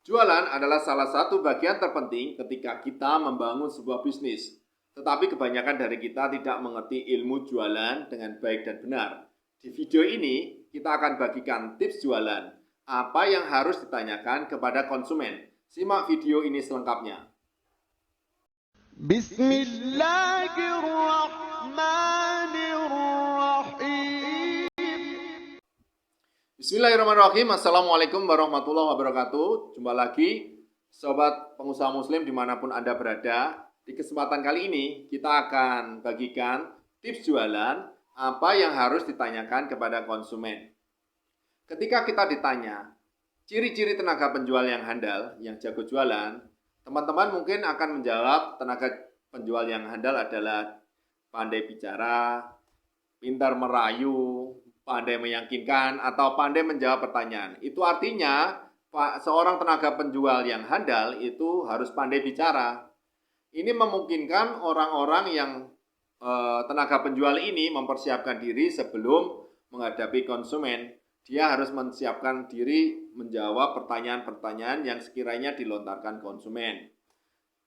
Jualan adalah salah satu bagian terpenting ketika kita membangun sebuah bisnis. Tetapi kebanyakan dari kita tidak mengerti ilmu jualan dengan baik dan benar. Di video ini, kita akan bagikan tips jualan. Apa yang harus ditanyakan kepada konsumen. Simak video ini selengkapnya. Bismillahirrahmanirrahim. Bismillahirrahmanirrahim. Assalamualaikum warahmatullahi wabarakatuh. Jumpa lagi Sobat Pengusaha Muslim dimanapun Anda berada. Di kesempatan kali ini kita akan bagikan tips jualan apa yang harus ditanyakan kepada konsumen. Ketika kita ditanya ciri-ciri tenaga penjual yang handal, yang jago jualan, teman-teman mungkin akan menjawab tenaga penjual yang handal adalah pandai bicara, pintar merayu, pandai meyakinkan, atau pandai menjawab pertanyaan. Itu artinya seorang tenaga penjual yang handal itu harus pandai bicara. Ini memungkinkan orang-orang yang tenaga penjual ini mempersiapkan diri sebelum menghadapi konsumen. Dia harus mempersiapkan diri menjawab pertanyaan-pertanyaan yang sekiranya dilontarkan konsumen.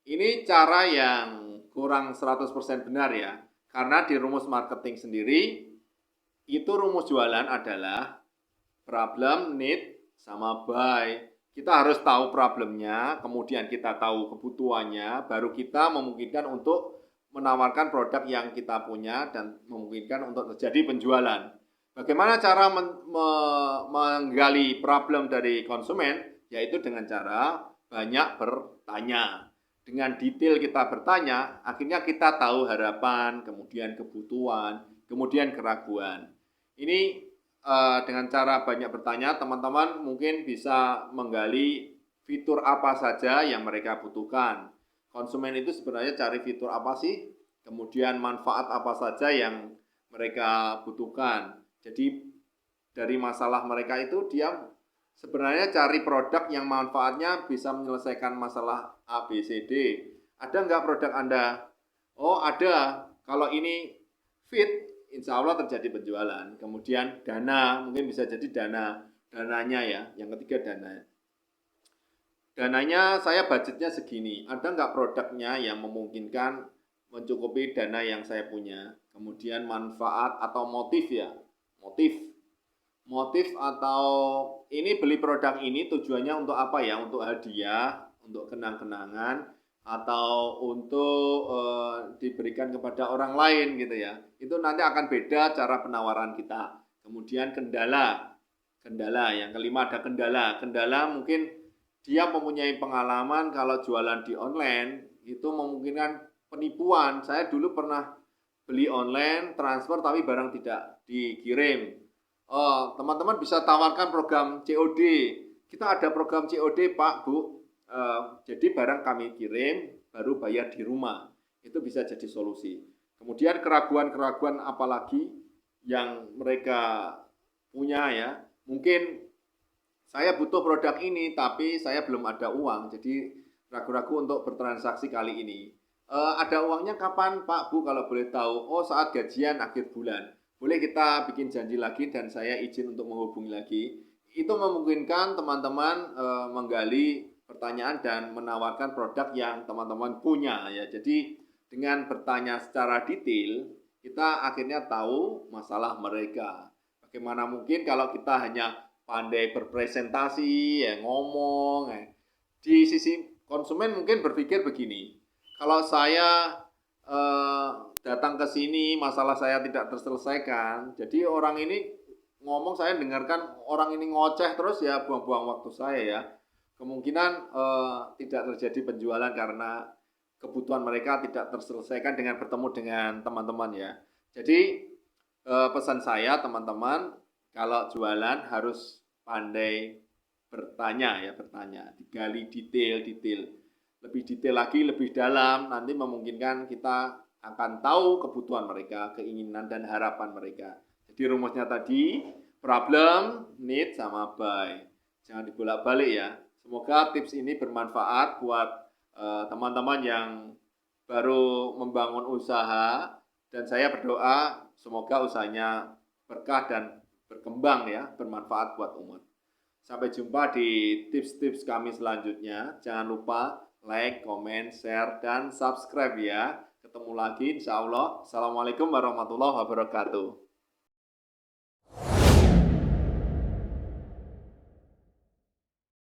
Ini cara yang kurang 100% benar ya. Karena di rumus marketing sendiri, itu rumus jualan adalah problem, need, sama buy. Kita harus tahu problemnya, kemudian kita tahu kebutuhannya, baru kita memungkinkan untuk menawarkan produk yang kita punya dan memungkinkan untuk terjadi penjualan. Bagaimana cara menggali problem dari konsumen? Yaitu dengan cara banyak bertanya. Dengan detail kita bertanya, akhirnya kita tahu harapan, kemudian kebutuhan, kemudian keraguan. Ini dengan cara banyak bertanya, teman-teman mungkin bisa menggali fitur apa saja yang mereka butuhkan. Konsumen itu sebenarnya cari fitur apa sih? Kemudian manfaat apa saja yang mereka butuhkan. Jadi dari masalah mereka itu dia sebenarnya cari produk yang manfaatnya bisa menyelesaikan masalah A, B, C, D. Ada nggak produk Anda? Oh ada, kalau ini fit, insya Allah terjadi penjualan. Kemudian dana, mungkin bisa jadi dananya ya. Yang ketiga dana. Dananya saya budgetnya segini. Ada nggak produknya yang memungkinkan mencukupi dana yang saya punya? Kemudian manfaat atau motif ya. Motif atau ini beli produk ini tujuannya untuk apa ya? Untuk hadiah, untuk kenang-kenangan, atau untuk diberikan kepada orang lain gitu ya. Itu nanti akan beda cara penawaran kita. Kemudian kendala yang kelima ada kendala mungkin dia mempunyai pengalaman kalau jualan di online itu memungkinkan penipuan. Saya dulu pernah beli online transfer tapi barang tidak dikirim. Teman-teman bisa tawarkan program COD. Kita ada program COD Pak Bu. Jadi barang kami kirim baru bayar di rumah. Itu bisa jadi solusi. Kemudian keraguan-keraguan apalagi yang mereka punya ya. Mungkin saya butuh produk ini tapi saya belum ada uang. Jadi ragu-ragu untuk bertransaksi kali ini. Ada uangnya kapan Pak Bu kalau boleh tahu? Oh saat gajian akhir bulan. Boleh kita bikin janji lagi dan saya izin untuk menghubungi lagi. Itu memungkinkan teman-teman menggali pertanyaan dan menawarkan produk yang teman-teman punya ya. Jadi dengan bertanya secara detail, kita akhirnya tahu masalah mereka. Bagaimana mungkin kalau kita hanya pandai berpresentasi, ya ngomong. Ya. Di sisi konsumen mungkin berpikir begini, kalau saya datang ke sini masalah saya tidak terselesaikan, jadi orang ini ngomong saya dengarkan orang ini ngoceh terus ya buang-buang waktu saya ya. Kemungkinan tidak terjadi penjualan karena kebutuhan mereka tidak terselesaikan dengan bertemu dengan teman-teman ya. Jadi pesan saya teman-teman kalau jualan harus pandai bertanya, digali detail, lebih detail lagi, lebih dalam, nanti memungkinkan kita akan tahu kebutuhan mereka, keinginan dan harapan mereka. Jadi rumusnya tadi, problem, need, sama buy. Jangan dibolak-balik ya. Semoga tips ini bermanfaat buat teman-teman yang baru membangun usaha, dan saya berdoa semoga usahanya berkah dan berkembang ya, bermanfaat buat umat. Sampai jumpa di tips-tips kami selanjutnya. Jangan lupa like, comment, share, dan subscribe ya. Ketemu lagi insya Allah. Assalamualaikum warahmatullahi wabarakatuh.